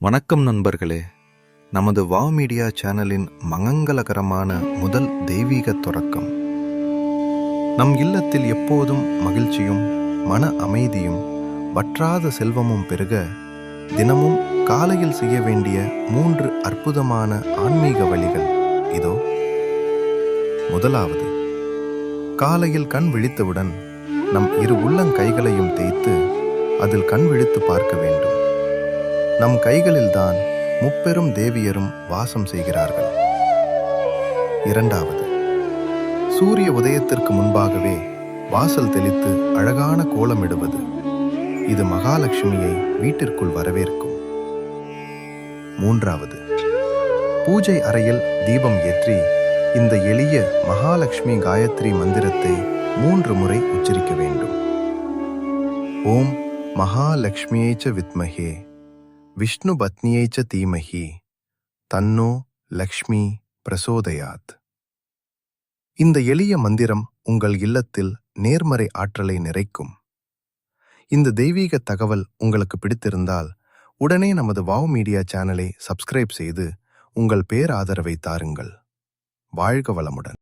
வணக்கம் நண்பர்களே. நமது வாவ் மீடியா சேனலின் மங்களகரமான முதல் தெய்வீக தொடக்கம். நம் இல்லத்தில் எப்போதும் மகிழ்ச்சியும் மன அமைதியும் வற்றாத செல்வமும் பெருக தினமும் காலையில் செய்ய வேண்டிய 3 அற்புதமான ஆன்மீக வழிகள் இதோ. முதலாவது, காலையில் கண் விழித்தவுடன் நம் 2 உள்ளங்கைகளையும் தேய்த்து அதில் கண் விழித்து பார்க்க வேண்டும். நம் கைகளில்தான் முப்பெரும் தேவியரும் வாசம் செய்கிறார்கள். இரண்டாவது, சூரிய உதயத்திற்கு முன்பாகவே வாசல் தெளித்து அழகான கோலமிடுவது. இது மகாலட்சுமியை வீட்டிற்குள் வரவேற்கும். மூன்றாவது, பூஜை அறையில் தீபம் ஏற்றி இந்த எளிய மகாலட்சுமி காயத்ரி மந்திரத்தை 3 முறை உச்சரிக்க வேண்டும். ஓம் மகாலட்சுமியைச்ச வித்மஹே விஷ்ணு பத்னியைச்ச தீமஹி தன்னோ லக்ஷ்மி பிரசோதயாத். இந்த எளிய மந்திரம் உங்கள் இல்லத்தில் நேர்மறை ஆற்றலை நிறைக்கும். இந்த தெய்வீக தகவல் உங்களுக்கு பிடித்திருந்தால் உடனே நமது வாவ் மீடியா சேனலை சப்ஸ்கிரைப் செய்து உங்கள் பேராதரவை தாருங்கள். வாழ்க வளமுடன்.